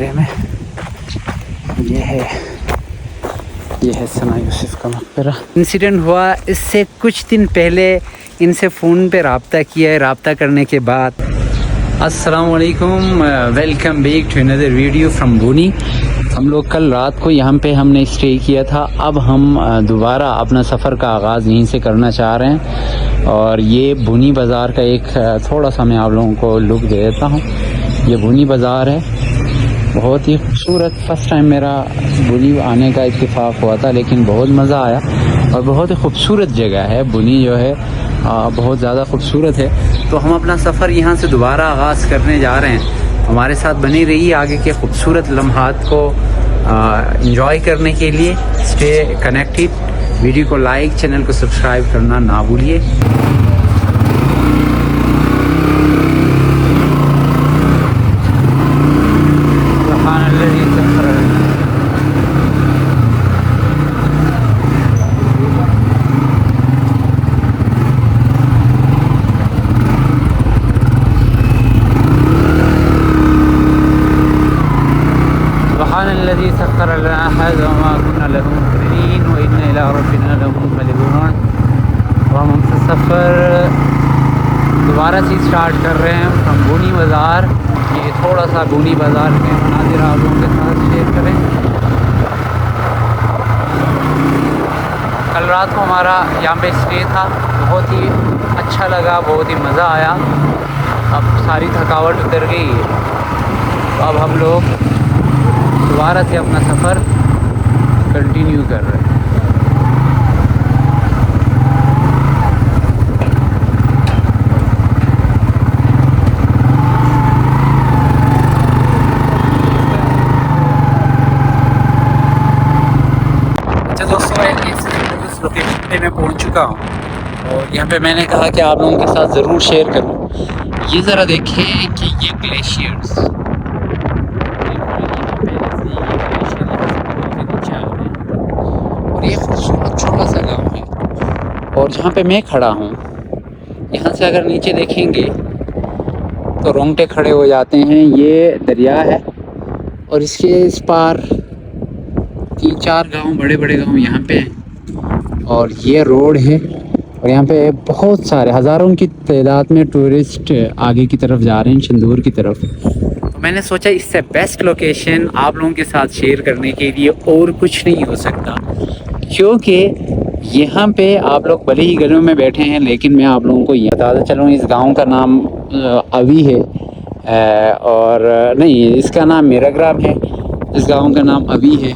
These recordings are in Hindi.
में ये है सना यूसुफ का मकबरा। इंसिडेंट हुआ इससे कुछ दिन पहले, इनसे फ़ोन पे रब्ता किया है। रब्ता करने के बाद अस्सलाम वालेकुम, welcome back to another video from Buni. हम लोग कल रात को यहाँ पे हमने स्टे किया था। अब हम दोबारा अपना सफ़र का आगाज़ यहीं से करना चाह रहे हैं। और ये बुनी बाज़ार का एक थोड़ा सा मैं आप लोगों को लुक दे देता हूँ। ये बुनी बाज़ार है, बहुत ही खूबसूरत। फ़र्स्ट टाइम मेरा बुनी आने का इत्तेफाक हुआ था, लेकिन बहुत मज़ा आया और बहुत ही खूबसूरत जगह है। बुनी जो है बहुत ज़्यादा खूबसूरत है। तो हम अपना सफ़र यहाँ से दोबारा आगाज़ करने जा रहे हैं। हमारे साथ बनी रही आगे के खूबसूरत लम्हात को इंजॉय करने के लिए। Stay connected. वीडियो को लाइक, चैनल को सब्सक्राइब करना ना भूलिए। हम सफ़र दोबारा से स्टार्ट कर रहे हैं फ्रॉम बुनी बाज़ार। ये थोड़ा सा बुनी बाज़ार के मनाज़िर आप लोगों के साथ शेयर करें। कल रात को हमारा यहाँ पे स्टे था, बहुत ही अच्छा लगा, बहुत ही मज़ा आया। अब सारी थकावट उतर गई है। तो अब हम लोग दोबारा से अपना सफ़र कंटिन्यू कर रहे हैं। अच्छा दोस्तों, इस लोकेशन पे मैं पहुंच चुका हूँ और यहाँ पे मैंने कहा कि आप लोगों के साथ ज़रूर शेयर करूँ। ये ज़रा देखें कि ये ग्लेशियर्स और ये खूबसूरत छोटा सा गाँव है। और जहाँ पे मैं खड़ा हूँ, यहाँ से अगर नीचे देखेंगे तो रोंगटे खड़े हो जाते हैं। ये दरिया है और इसके इस पार 3-4 गांव, बड़े बड़े गांव यहाँ पे हैं। और ये रोड है और यहाँ पे बहुत सारे हज़ारों की तादाद में टूरिस्ट आगे की तरफ जा रहे हैं, चंदूर की तरफ। तो मैंने सोचा इससे बेस्ट लोकेशन आप लोगों के साथ शेयर करने के लिए और कुछ नहीं हो सकता, क्योंकि यहाँ पे आप लोग भले ही गलियों में बैठे हैं, लेकिन मैं आप लोगों को ये बताता चलूँ, इस गांव का नाम अवी है और नहीं, इसका नाम मेराग्राम है। इस गांव का नाम अवी है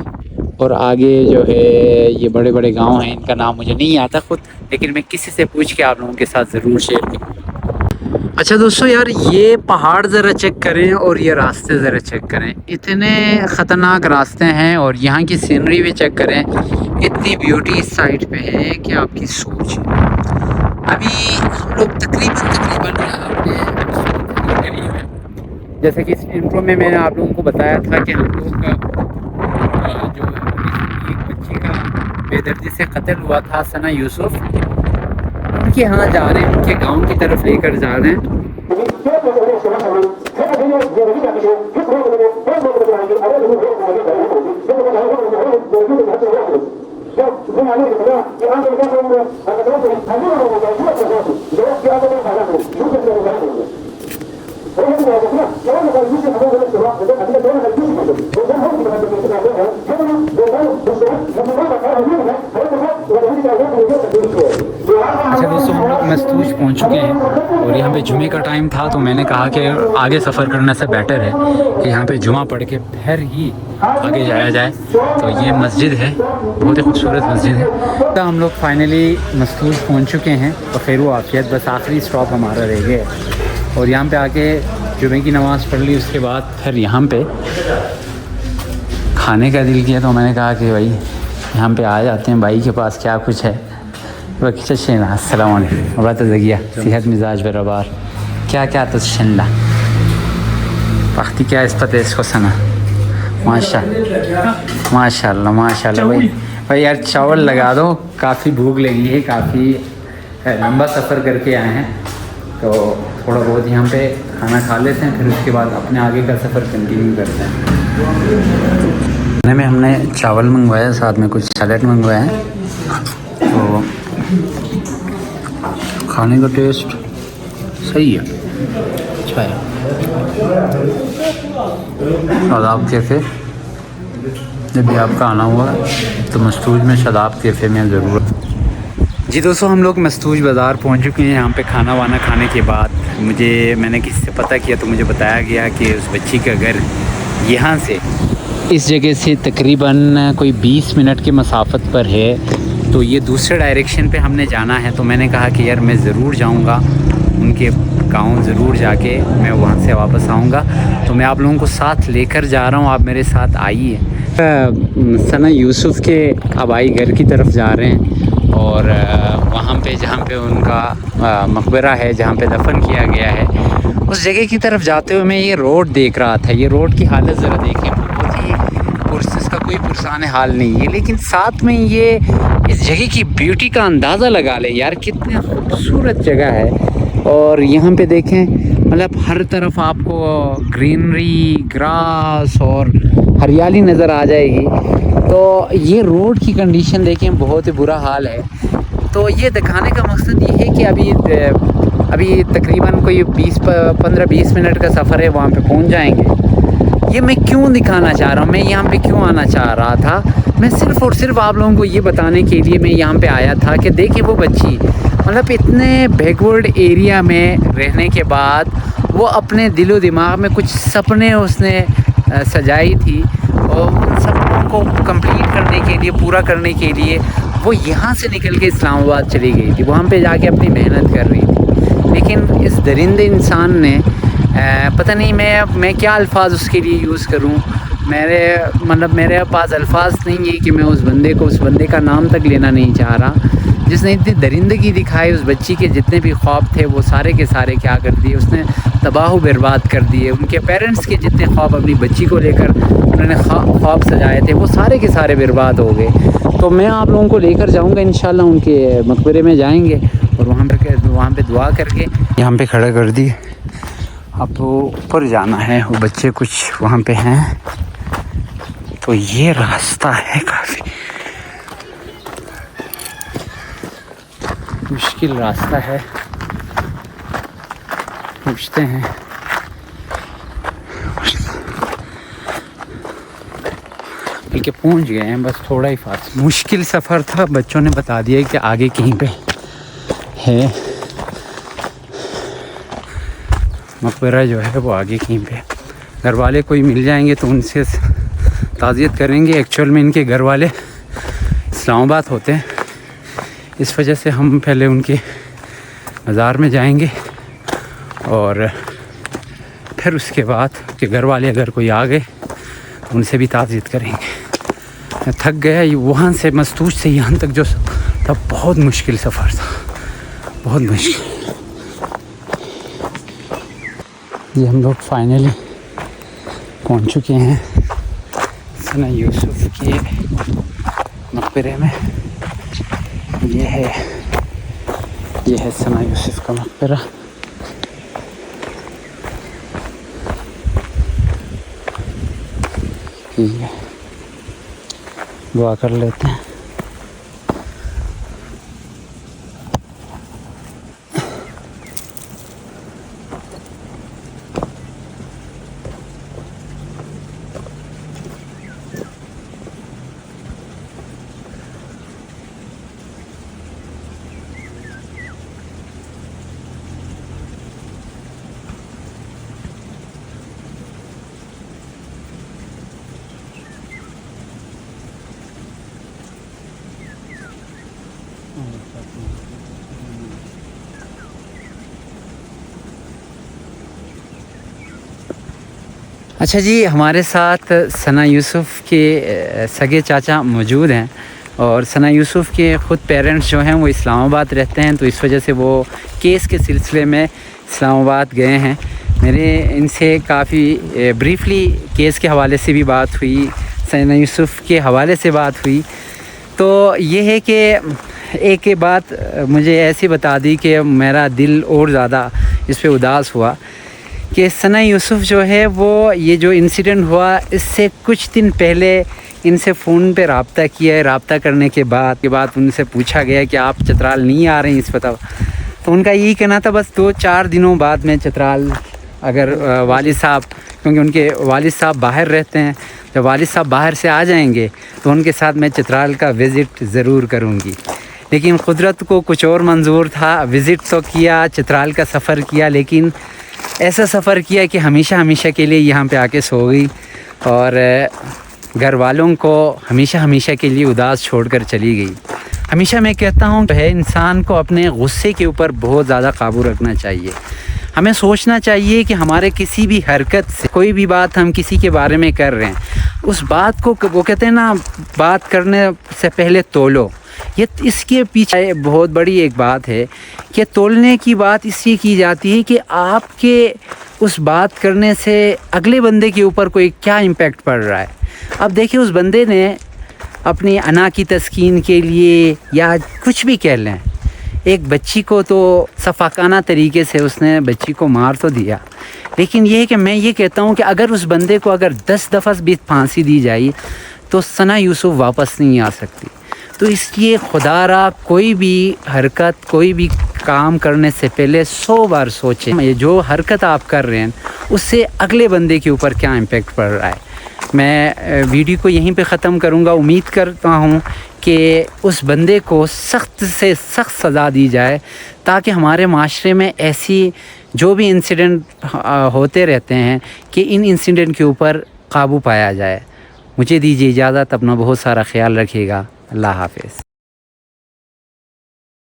और आगे जो है ये बड़े बड़े गांव हैं, इनका नाम मुझे नहीं आता खुद, लेकिन मैं किसी से पूछ के आप लोगों के साथ ज़रूर शेयर करूँगा। अच्छा दोस्तों यार, ये पहाड़ ज़रा चेक करें और ये रास्ते ज़रा चेक करें। इतने ख़तरनाक रास्ते हैं और यहाँ की सीनरी भी चेक करें। इतनी ब्यूटी इस साइड पे है कि आपकी सोच। अभी हम लोग तकरीबन करीब है। जैसे कि इस इंट्रो में मैंने आप लोगों को बताया था कि हम लोग जो एक बच्ची का बेदर्दी से कत्ल हुआ था, सना यूसुफ, उनके यहाँ जा रहे हैं, उनके गांव की तरफ लेकर जा रहे हैं। अच्छा दोस्तों, हम लोग मस्तूज पहुँच चुके हैं और यहाँ पे जुमे का टाइम था, तो मैंने कहा कि आगे सफ़र करने से बेटर है कि यहाँ पे जुमा पढ़ के फिर ही आगे जाया जाए। तो ये मस्जिद है, बहुत ही खूबसूरत मस्जिद है। तो हम लोग फाइनली मस्तूज पहुँच चुके हैं और खैर वो आफियत, बस आखिरी स्टॉप हमारा रह गया है। और यहाँ पे आके जुमे की नमाज़ पढ़ ली, उसके बाद फिर यहाँ पे खाने का दिल किया, तो मैंने कहा कि भाई यहाँ पे आ जाते हैं, भाई के पास क्या कुछ है। अस्सलाम वालेकुम। बात जगिया सेहत मिजाज बराबर क्या क्या तो शनला वक्ती क्या इस पते इसको सना माशाल्लाह माशाल्लाह। भाई यार चावल लगा दो, काफ़ी भूख लगी है, काफ़ी लंबा सफ़र करके आए हैं, तो थोड़ा बहुत यहाँ पे खाना खा लेते हैं, फिर उसके बाद अपने आगे का सफ़र कंटिन्यू करते हैं। खाने में हमने चावल मंगवाया, साथ में कुछ सैलेड मंगवाया है। तो खाने का टेस्ट सही है, अच्छा है। शादाब कैफ़े, जब भी आपका आना हुआ तो मस्तूज में शादाब कैफ़े में ज़रूर। जी दोस्तों, हम लोग मस्तूज बाज़ार पहुंच चुके हैं। यहाँ पे खाना वाना खाने के बाद मैंने किसी से पता किया तो मुझे बताया गया कि उस बच्ची का घर यहाँ से, इस जगह से तकरीबन कोई 20 मिनट के मसाफत पर है। तो ये दूसरे डायरेक्शन पे हमने जाना है। तो मैंने कहा कि यार मैं ज़रूर जाऊँगा उनके गांव, ज़रूर जाके मैं वहाँ से वापस आऊँगा। तो मैं आप लोगों को साथ लेकर जा रहा हूँ, आप मेरे साथ आइए। सना यूसुफ के आबाई घर की तरफ जा रहे हैं और वहाँ पे जहाँ पे उनका मकबरा है, जहाँ पे दफन किया गया है, उस जगह की तरफ जाते हुए मैं ये रोड देख रहा था। ये रोड की हालत ज़रा देखिए, बहुत ही इसका कोई पुरसान हाल नहीं है, लेकिन साथ में ये इस जगह की ब्यूटी का अंदाज़ा लगा ले यार, कितनी खूबसूरत जगह है। और यहाँ पे देखें, मतलब हर तरफ आपको ग्रीनरी, ग्रास और हरियाली नज़र आ जाएगी। तो ये रोड की कंडीशन देखें, बहुत ही बुरा हाल है। तो ये दिखाने का मकसद ये है कि अभी तकरीबन कोई 15-20 मिनट का सफ़र है, वहाँ पे पहुँच जाएंगे। ये मैं क्यों दिखाना चाह रहा हूँ, मैं यहाँ पे क्यों आना चाह रहा था, मैं सिर्फ़ और सिर्फ आप लोगों को ये बताने के लिए मैं यहाँ पे आया था कि देखिए वो बच्ची, मतलब इतने बैकवर्ड एरिया में रहने के बाद वो अपने दिलो दिमाग में कुछ सपने उसने सजाई थी और उन सपनों को कंप्लीट करने के लिए, पूरा करने के लिए वो यहाँ से निकल के इस्लामाबाद चली गई थी। वहाँ पे जाके अपनी मेहनत कर रही थी। लेकिन इस दरिंदे इंसान ने पता नहीं मैं क्या अल्फाज उसके लिए यूज़ करूँ, मेरे पास अल्फाज नहीं है कि मैं उस बंदे का नाम तक लेना नहीं चाह रहा, जिसने इतनी दरिंदगी दिखाई। उस बच्ची के जितने भी ख्वाब थे वो सारे के सारे क्या कर दिए उसने, तबाह बर्बाद कर दिए। उनके पेरेंट्स के जितने ख्वाब अपनी बच्ची को लेकर उन्होंने ख्वाब सजाए थे वो सारे के सारे बर्बाद हो गए। तो मैं आप लोगों को लेकर जाऊंगा इंशाल्लाह, उनके मकबरे में जाएंगे और वहाँ पे दुआ करके यहाँ पे खड़ा कर दिए। अब तो ऊपर जाना है, वो बच्चे कुछ वहाँ पे हैं। तो ये रास्ता है काफ़ी मुश्किल रास्ता है, पूछते हैं। बल्कि पहुंच गए हैं, बस थोड़ा ही फास्ट। मुश्किल सफ़र था, बच्चों ने बता दिया कि आगे कहीं पे है मकबरा, जो है वो आगे कहीं पे। घर वाले कोई मिल जाएंगे तो उनसे ताज़ियत करेंगे। एक्चुअल में इनके घर वाले इस्लामाबाद होते हैं, इस वजह से हम पहले उनके मज़ार में जाएंगे और फिर उसके बाद के घर वाले अगर कोई आ गए तो उनसे भी ताज़ियत करेंगे। मैं थक गया, वहाँ से मस्तूज से यहाँ तक जो था बहुत मुश्किल सफ़र था, बहुत मुश्किल। ये हम लोग फाइनली पहुँच चुके हैं सना यूसुफ के मकबरे में। ये है सना यूसुफ का मकबरा। ठीक है, दुआ कर लेते हैं। अच्छा जी, हमारे साथ सना यूसुफ के सगे चाचा मौजूद हैं और सना यूसुफ के ख़ुद पेरेंट्स जो हैं वो इस्लामाबाद रहते हैं, तो इस वजह से वो केस के सिलसिले में इस्लामाबाद गए हैं। मेरे इनसे काफ़ी ब्रीफली केस के हवाले से भी बात हुई, सना यूसुफ के हवाले से बात हुई। तो ये है कि एक बात मुझे ऐसी बता दी कि मेरा दिल और ज़्यादा इस पे उदास हुआ कि सना यूसुफ जो है वो ये जो इंसिडेंट हुआ इससे कुछ दिन पहले इनसे फ़ोन पे रब्ता किया है। रब्ता करने के बाद उनसे पूछा गया कि आप चित्राल नहीं आ रहे हैं इस पता, तो उनका यही कहना था बस 2-4 दिनों बाद मैं चित्राल, अगर वालिद साहब, क्योंकि उनके वालिद साहब बाहर रहते हैं, जब वालिद साहब बाहर से आ जाएंगे तो उनके साथ मैं चित्राल का विज़िट ज़रूर करूँगी। लेकिन कुदरत को कुछ और मंजूर था। विज़िट तो किया, चित्राल का सफ़र किया, लेकिन ऐसा सफ़र किया कि हमेशा के लिए यहाँ पे आके सो गई और घर वालों को हमेशा के लिए उदास छोड़कर चली गई। हमेशा मैं कहता हूँ है इंसान को अपने गुस्से के ऊपर बहुत ज़्यादा काबू रखना चाहिए। हमें सोचना चाहिए कि हमारे किसी भी हरकत से, कोई भी बात हम किसी के बारे में कर रहे हैं, उस बात को, वो कहते हैं ना, बात करने से पहले तोलो। ये इसके पीछे बहुत बड़ी एक बात है कि तोलने की बात इसलिए की जाती है कि आपके उस बात करने से अगले बंदे के ऊपर कोई क्या इम्पेक्ट पड़ रहा है। अब देखिए, उस बंदे ने अपनी अना की तस्कीन के लिए या कुछ भी कह लें, एक बच्ची को तो सफाकाना तरीके से उसने बच्ची को मार तो दिया, लेकिन ये है कि मैं ये कहता हूँ कि अगर उस बंदे को अगर 10 दफ़ा भी फांसी दी जाए तो सना यूसुफ वापस नहीं आ सकती। तो इसलिए खुदारा कोई भी हरकत, कोई भी काम करने से पहले 100 बार सोचें, ये जो हरकत आप कर रहे हैं उससे अगले बंदे के ऊपर क्या इम्पेक्ट पड़ रहा है। मैं वीडियो को यहीं पे ख़त्म करूँगा। उम्मीद करता हूँ कि उस बंदे को सख्त से सख्त सज़ा दी जाए ताकि हमारे माशरे में ऐसी जो भी इंसिडेंट होते रहते हैं कि इन इंसिडेंट के ऊपर काबू पाया जाए। मुझे दीजिए इजाज़त। अपना बहुत सारा ख्याल रखिएगा। अल्लाह हाफ़िज़।